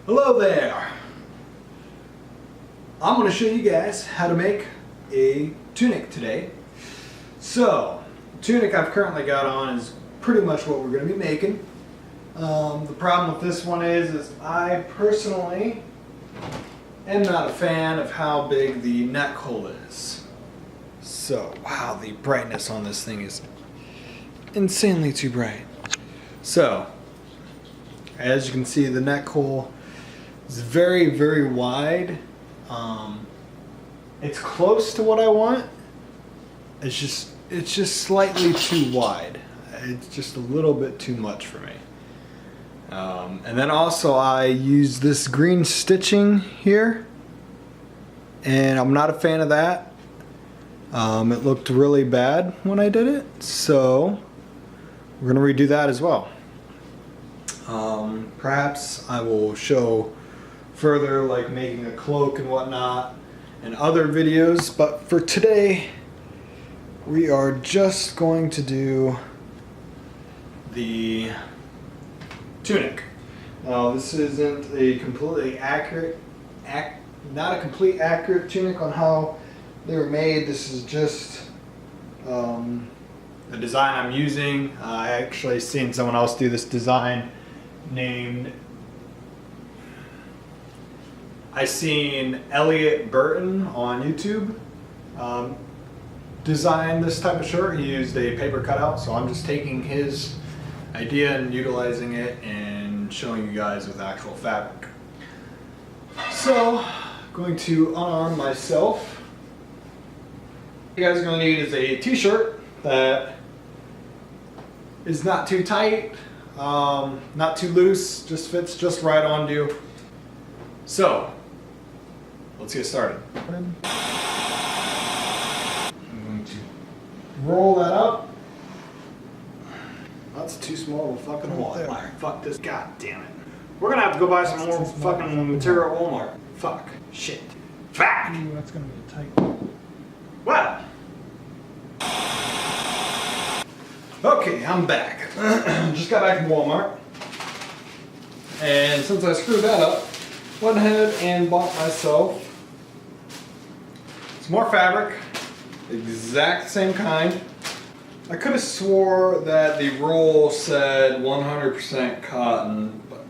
Hello there! I'm going to show you guys how to make a tunic today. So, the tunic I've currently got on is pretty much what we're going to be making. The problem with this one is I personally am not a fan of how big the neck hole is. So, wow, the brightness on this thing is insanely too bright. So, as you can see, the neck hole is very, very wide. It's close to what I want. It's just slightly too wide. It's just a little bit too much for me. And then also I use this green stitching here, and I'm not a fan of that. It looked really bad when I did it, so we're gonna redo that as well. Perhaps I will show further, like making a cloak and whatnot in other videos, but for today we are just going to do the tunic. Now this isn't a completely accurate, not a complete accurate tunic on how they were made. This is just the design I'm using. I actually seen someone else do this design I seen Elliot Burton on YouTube design this type of shirt. He used a paper cutout, so I'm just taking his idea and utilizing it and showing you guys with actual fabric. So, I'm going to unarm myself. What you guys are going to need is a t-shirt that is not too tight, not too loose, just fits just right on you. So, let's get started. I'm going to roll that up. That's too small of a fucking hole. Fuck this, god damn it. We're gonna have to go buy some more fucking material at Walmart. Fuck. Shit. Fuck! Ooh, that's gonna be a tight one. Well. Okay, I'm back. Just got back from Walmart. And since I screwed that up, went ahead and bought myself some more fabric, exact same kind. I could have swore that the roll said 100% cotton, but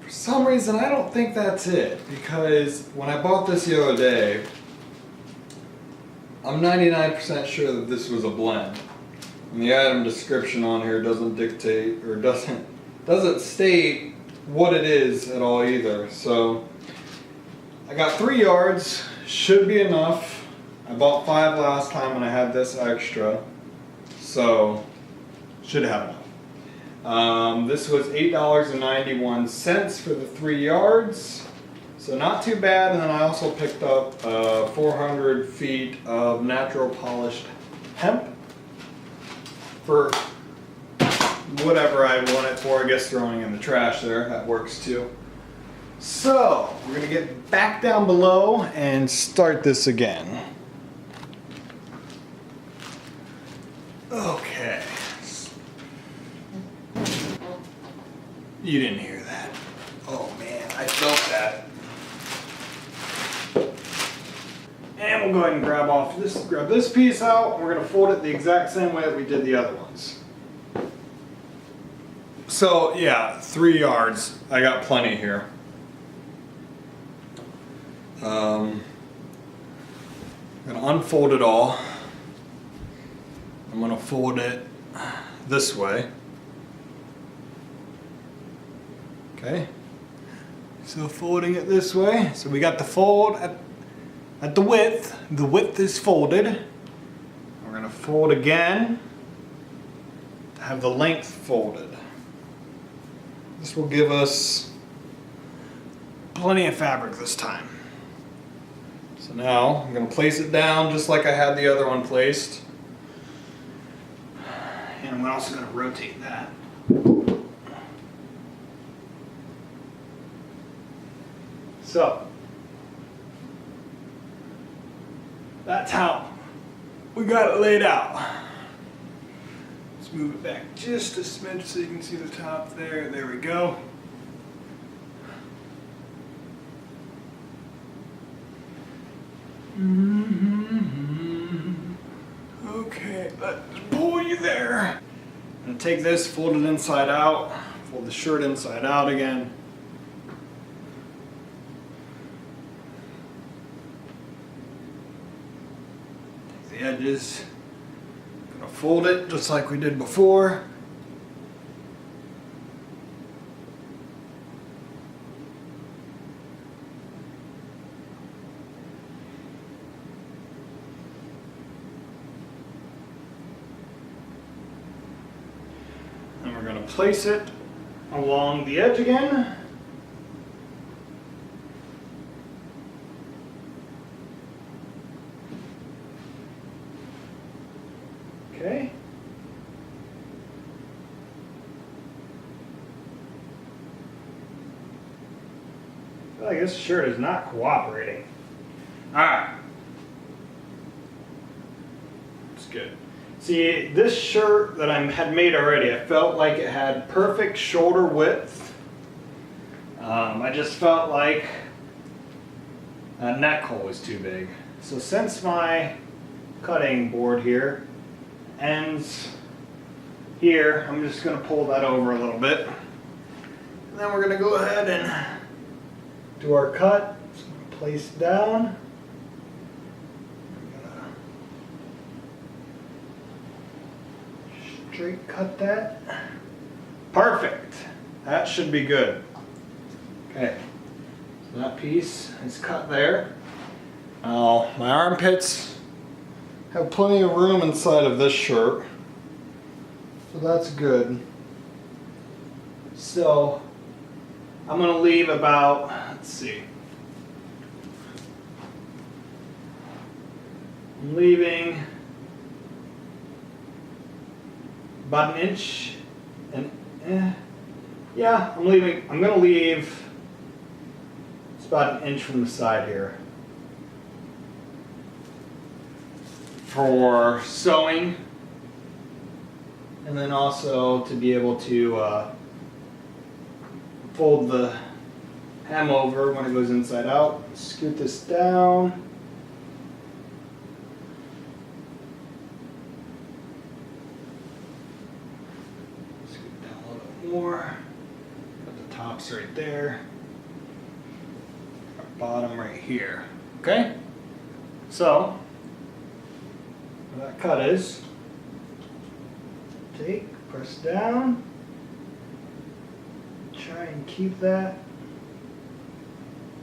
for some reason I don't think that's it, because when I bought this the other day, I'm 99% sure that this was a blend. And the item description on here doesn't dictate, or doesn't state what it is at all either. So I got 3 yards, should be enough. I bought 5 last time and I had this extra, so should have enough. This was $8.91 for the 3 yards, so not too bad. And then I also picked up 400 feet of natural polished hemp for whatever I want it for. I guess throwing in the trash there, that works too. So we're gonna get back down below and start this again. Okay. You didn't hear that. Oh man, I felt that. And we'll go ahead and grab this piece out, and we're gonna fold it the exact same way that we did the other ones. So yeah, 3 yards. I got plenty here. I'm gonna unfold it all. I'm gonna fold it this way. Okay. So folding it this way. So we got the fold at the width. The width is folded. We're gonna fold again to have the length folded. This will give us plenty of fabric this time. So now I'm going to place it down just like I had the other one placed. And I'm also going to rotate that. So that's how we got it laid out. Let's move it back just a smidge so you can see the top there. There we go. Okay, let's pull you there. I'm gonna take this, fold it inside out, fold the shirt inside out again. Take the edges, gonna fold it just like we did before. And we're going to place it along the edge again. Okay. I feel like this shirt is not cooperating. Alright. It's good. See, this shirt that I had made already, I felt like it had perfect shoulder width. I just felt like that neck hole was too big. So since my cutting board here ends here, I'm just going to pull that over a little bit. And then we're going to go ahead and do our cut. Just going to place down. Straight cut that. Perfect. That should be good. Okay. So that piece is cut there. Now my armpits have plenty of room inside of this shirt. So that's good. So I'm going to leave about, let's see. I'm leaving about an inch, and yeah, I'm gonna leave, it's about an inch from the side here for sewing, and then also to be able to fold the hem over when it goes inside out. Scoot this down. More. Got the tops right there. Our bottom right here. Okay? So, where that cut is, take, press down, try and keep that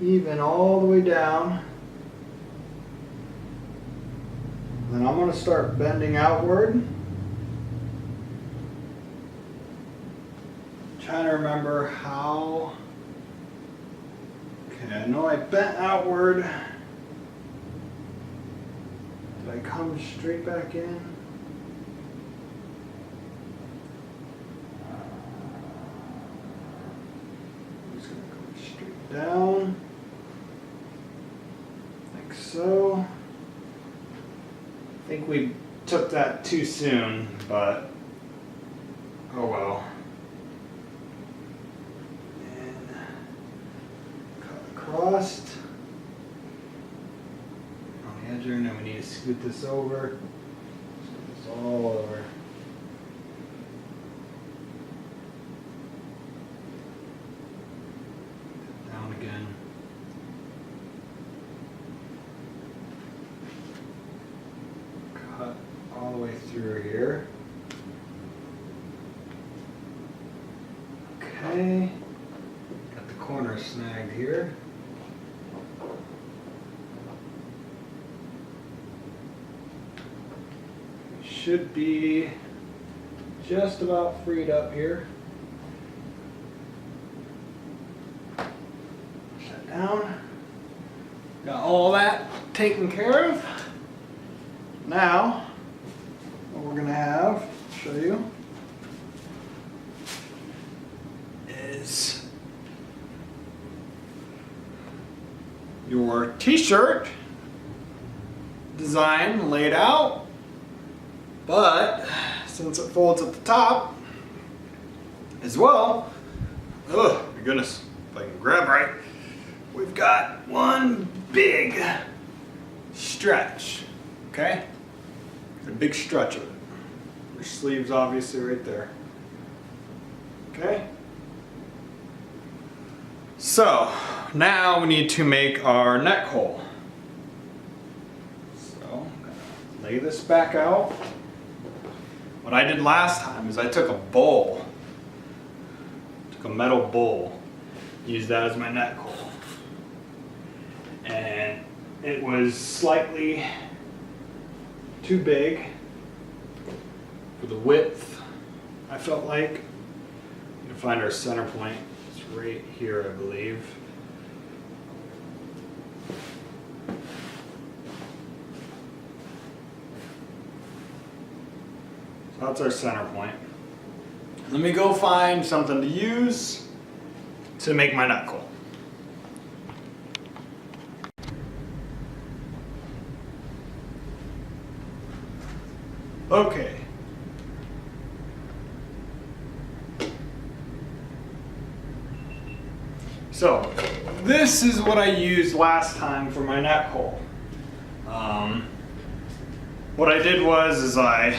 even all the way down. Then I'm going to start bending outward. Trying to remember how. Okay, I know I bent outward. Did I come straight back in? I'm just going to go straight down. Like so. I think we took that too soon, but oh well. Crossed on the edge here, and then we need to scoot this over. Scoot this all over. Down again. Cut all the way through here. Okay. Got the corner snagged here. Should be just about freed up here. Push that down. Got all that taken care of. Now, what we're going to have, show you, is your t-shirt design laid out. But since it folds at the top as well, oh my goodness, if I can grab right, we've got one big stretch, okay? A big stretch of it. Your sleeve's obviously right there. Okay? So, now we need to make our neck hole. So, I'm gonna lay this back out. What I did last time is I took a bowl, a metal bowl, used that as my neck hole. And it was slightly too big for the width, I felt like. You can find our center point. It's right here, I believe. So that's our center point. Let me go find something to use to make my neck hole. Okay. So, this is what I used last time for my neck hole. What I did was I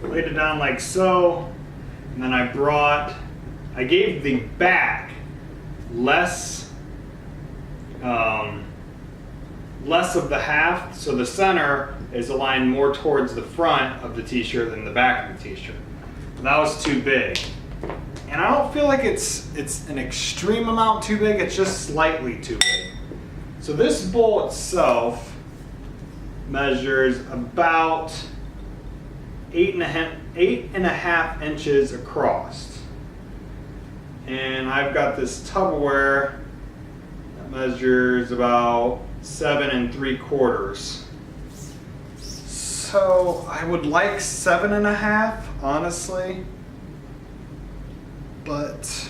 laid it down like so, and then I gave the back less of the haft, so the center is aligned more towards the front of the t-shirt than the back of the t-shirt. That was too big. And I don't feel like it's an extreme amount too big, it's just slightly too big. So this bowl itself measures about 8.5 inches across. And I've got this Tupperware that measures about 7 3/4. So I would like 7.5, honestly. But it's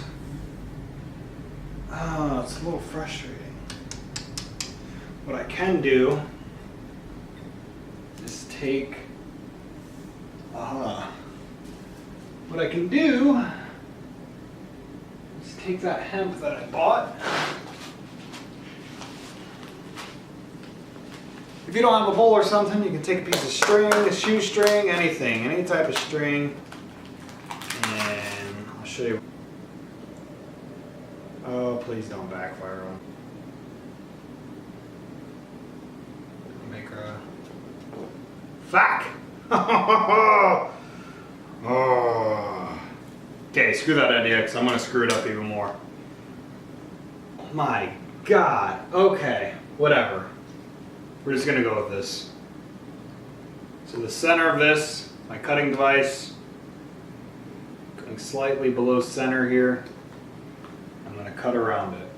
a little frustrating. What I can do is take that hemp that I bought. If you don't have a bowl or something, you can take a piece of string, a shoestring, anything, any type of string. And I'll show you. Oh, please don't backfire on. Make a fuck. Oh. Okay, screw that idea because I'm gonna screw it up even more. Oh my God. Okay, whatever. We're just gonna go with this. So the center of this, my cutting device, going slightly below center here. I'm gonna cut around it.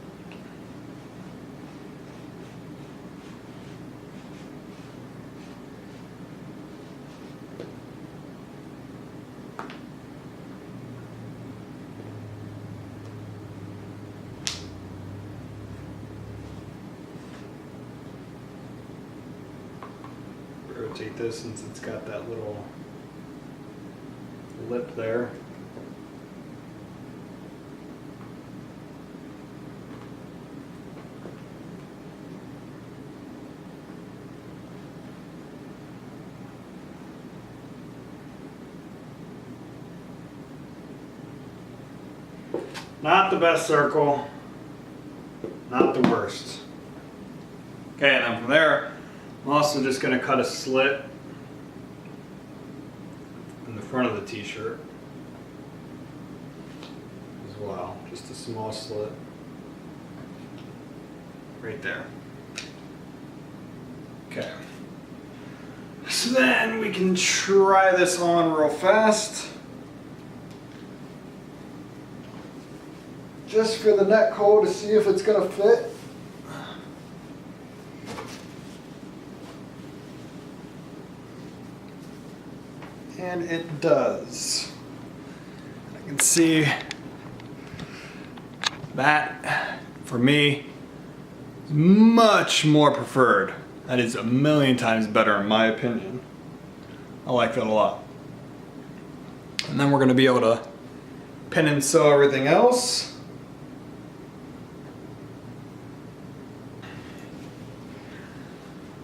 Rotate this since it's got that little lip there. Not the best circle, not the worst. Okay, and then from there, I'm also just going to cut a slit in the front of the t-shirt as well. Just a small slit right there. Okay. So then we can try this on real fast. Just for the neck hole to see if it's going to fit. And it does. I can see that, for me, is much more preferred. That is a million times better in my opinion. I like that a lot. And then we're going to be able to pin and sew everything else.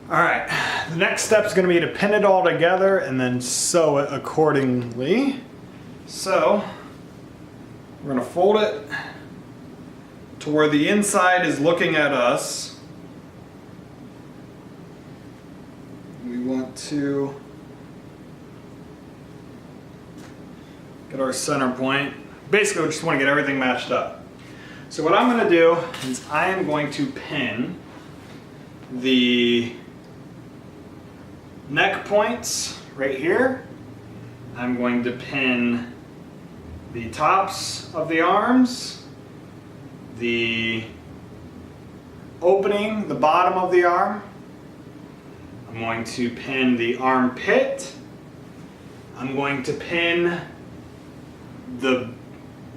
All next step is going to be to pin it all together and then sew it accordingly. So we're going to fold it to where the inside is looking at us. We want to get our center point. Basically, we just want to get everything matched up. So what I'm going to do is I am going to pin the neck points right here. I'm going to pin the tops of the arms, the opening, the bottom of the arm. I'm going to pin the armpit. I'm going to pin the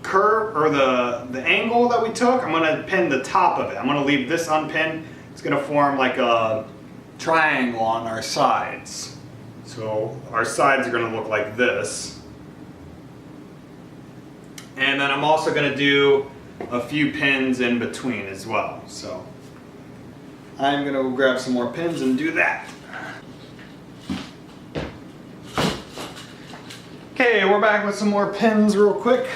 curve or the angle that we took. I'm going to pin the top of it. I'm going to leave this unpinned. It's going to form like a triangle on our sides. So our sides are going to look like this. And then I'm also going to do a few pins in between as well. So I'm going to grab some more pins and do that. Okay, we're back with some more pins real quick.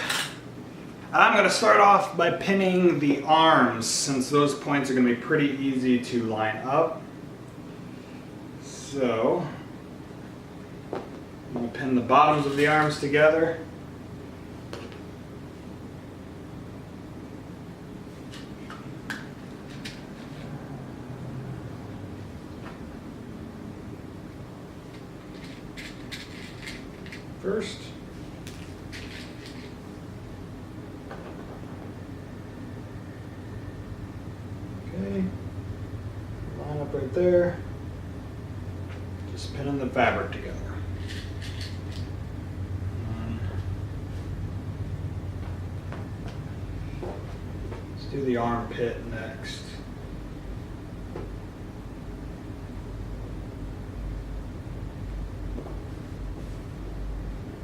I'm going to start off by pinning the arms, since those points are going to be pretty easy to line up. So I'm going to pin the bottoms of the arms together. First. Okay, line up right there. Just pinning the fabric together. Let's do the armpit next.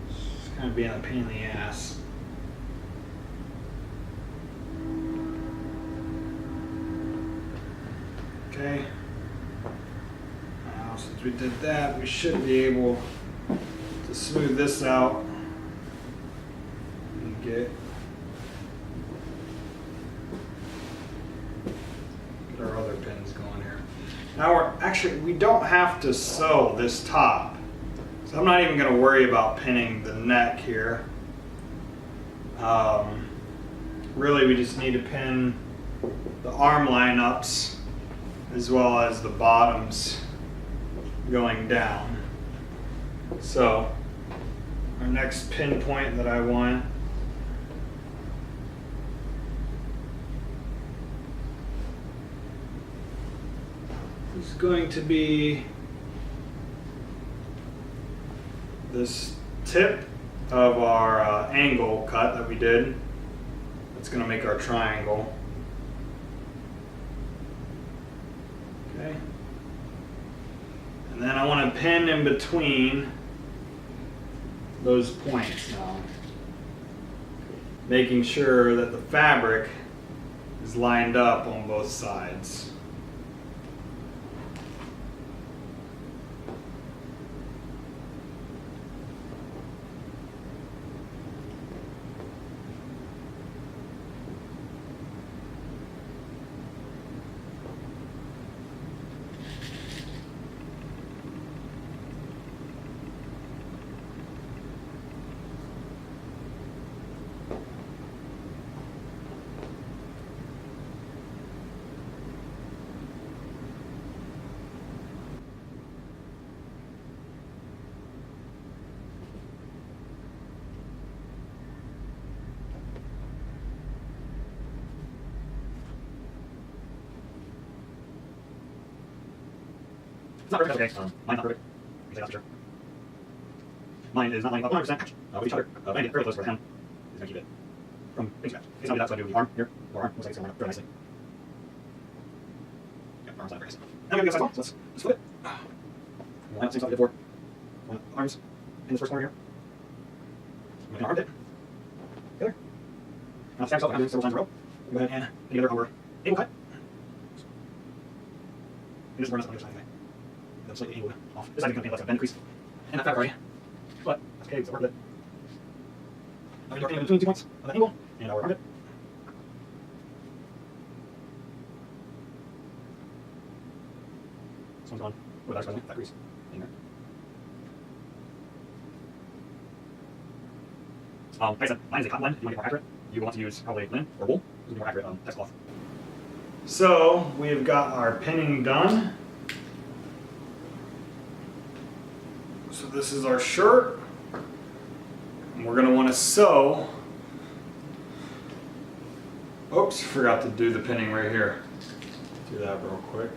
It's kind of being a pain in the ass. Okay, now since we did that, we should be able to smooth this out and get our other pins going here. Now we don't have to sew this top, so I'm not even going to worry about pinning the neck here. Really, we just need to pin the arm lineups as well as the bottoms going down. So our next pin point that I want is going to be this tip of our angle cut that we did. That's going to make our triangle. Okay. And then I want to pin in between those points now, making sure that the fabric is lined up on both sides. It's not perfect, that's okay. Mine's not perfect. You can say that's for sure. Mine is not lining up 100% with each other. But I get very close for him. He's going to keep it from being matched. It's not that, so I do the arm here. Or arm. Looks like it's going to line up very nicely. Yep, arm's not very nice. Now I'm going to go size long, so let's flip it. We'll line up the same stuff we did before. Line up arms in this first corner here. We'll pin our armpit together. Now, same stuff I'm doing several times in a row. We'll go ahead and pin together our angle cut. And just run this on the other side anyway. I'm slightly angled off. This side is going to be less of a bend crease. And that fabric already. But that's okay, so work with it. I'm going to do between 2 points on that angle, and I'll work on it. This one's gone. Oh, that's that crease. In there. Like I said, mine is a cotton blend. If you want to get more accurate, you want to use probably linen or wool. This is more accurate text cloth. So we've got our pinning done. So this is our shirt. And we're going to want to sew. Oops, forgot to do the pinning right here. Do that real quick.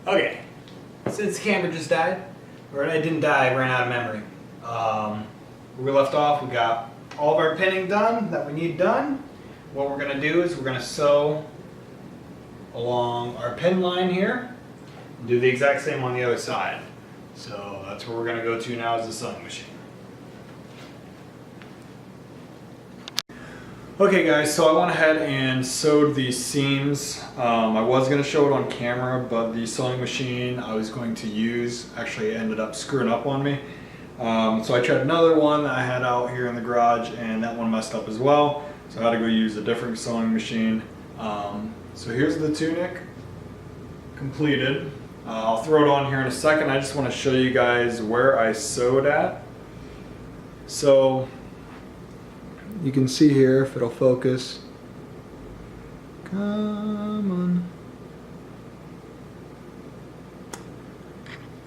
Okay, since the camera just died, or it didn't die, it ran out of memory. Where we left off, we got all of our pinning done that we need done. What we're gonna do is we're gonna sew along our pin line here, and do the exact same on the other side. So that's where we're gonna go to now is the sewing machine. Okay guys, so I went ahead and sewed these seams. I was going to show it on camera, but the sewing machine I was going to use actually ended up screwing up on me. So I tried another one that I had out here in the garage, and that one messed up as well. So I had to go use a different sewing machine. So here's the tunic completed. I'll throw it on here in a second. I just want to show you guys where I sewed at. So you can see here, if it'll focus. Come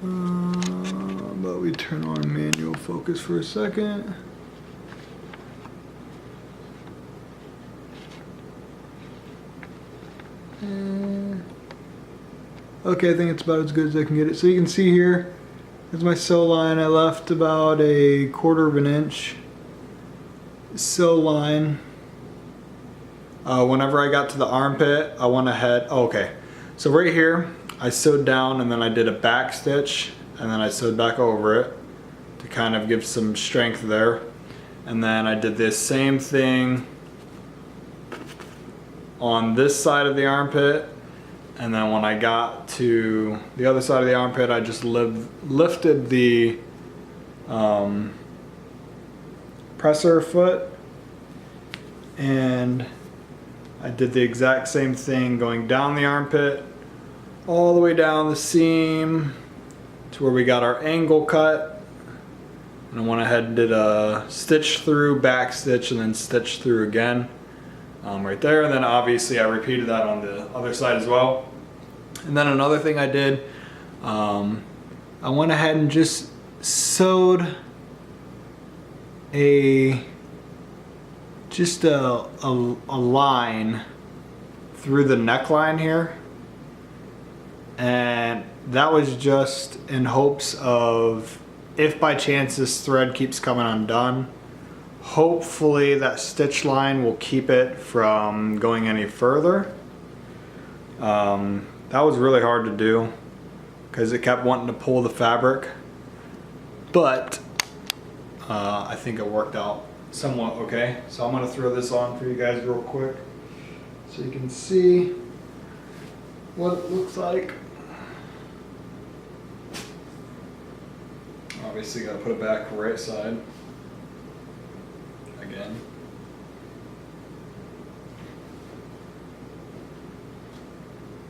on. But we turn on manual focus for a second. Okay, I think it's about as good as I can get it. So you can see here, there's my sew line. I left about a 1/4 of an inch sew line. Whenever I got to the armpit, I went ahead, okay, so right here I sewed down and then I did a back stitch and then I sewed back over it to kind of give some strength there, and then I did this same thing on this side of the armpit, and then when I got to the other side of the armpit I just lifted the presser foot, and I did the exact same thing going down the armpit all the way down the seam to where we got our angle cut, and I went ahead and did a stitch through, back stitch, and then stitch through again right there, and then obviously I repeated that on the other side as well. And then another thing I did, I went ahead and just sewed just a line through the neckline here, and that was just in hopes of, if by chance this thread keeps coming undone, hopefully that stitch line will keep it from going any further. That was really hard to do because it kept wanting to pull the fabric, but I think it worked out somewhat okay. So I'm going to throw this on for you guys real quick so you can see what it looks like. Obviously got to put it back right side again.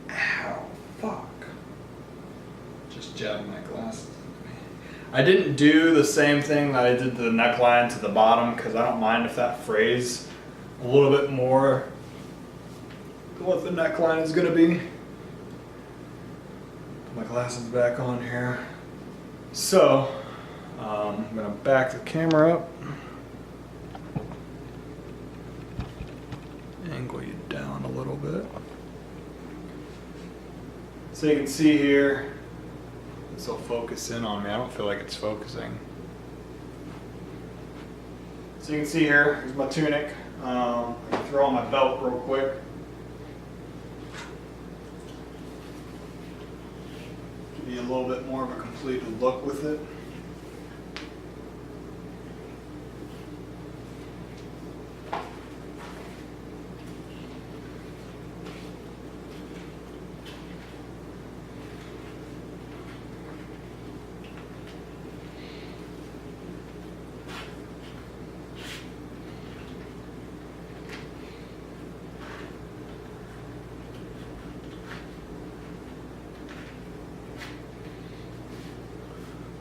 Ow, fuck. Just jabbed my glasses. I didn't do the same thing that I did to the neckline to the bottom because I don't mind if that frays a little bit more than what the neckline is going to be. Put my glasses back on here. So, I'm going to back the camera up. Angle you down a little bit. So you can see here, this will focus in on me. I don't feel like it's focusing. So you can see here, here's my tunic. I can throw on my belt real quick. Give you a little bit more of a complete look with it.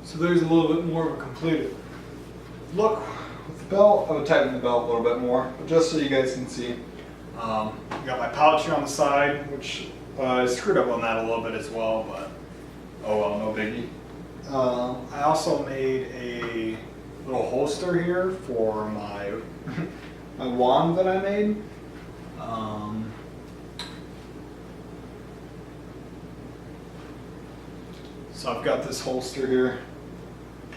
So there's a little bit more of a completed look with the belt. I would tighten the belt a little bit more, but just so you guys can see. Got my pouch here on the side, which I screwed up on that a little bit as well, but oh well, no biggie. I also made a little holster here for my my wand that I made. So I've got this holster here.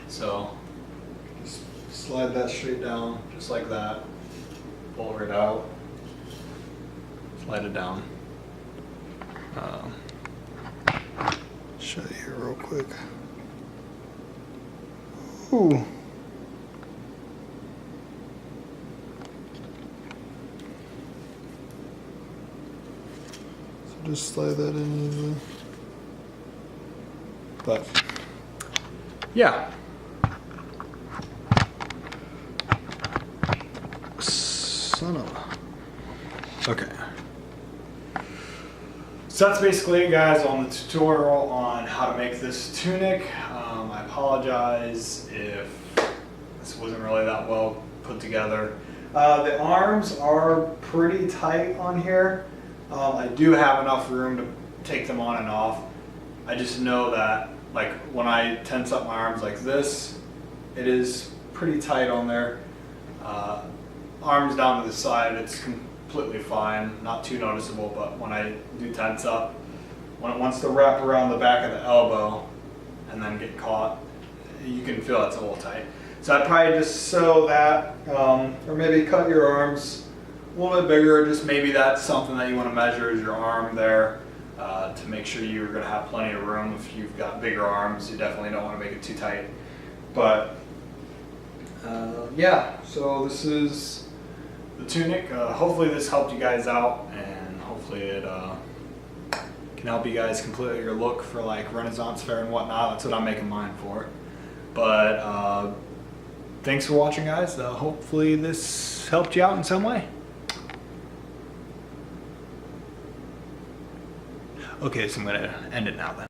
So just slide that straight down, just like that. Pull it out. Slide it down. Show you here real quick. Ooh. So just slide that in easily. But yeah. Son of a. Okay. So that's basically it, guys, on the tutorial on how to make this tunic. I apologize if this wasn't really that well put together. The arms are pretty tight on here. I do have enough room to take them on and off. I just know that, like, when I tense up my arms like this, it is pretty tight on there. Arms down to the side, it's completely fine, not too noticeable, but when I do tense up, when it wants to wrap around the back of the elbow and then get caught, you can feel it's a little tight. So I'd probably just sew that, or maybe cut your arms a little bit bigger. Just maybe that's something that you want to measure, is your arm there, to make sure you're going to have plenty of room. If you've got bigger arms, you definitely don't want to make it too tight. But yeah, so this is the tunic. Hopefully this helped you guys out, and hopefully it can help you guys complete your look for like Renaissance fair and whatnot. That's what I'm making mine for. But thanks for watching, guys. Hopefully this helped you out in some way. Okay, so I'm going to end it now then.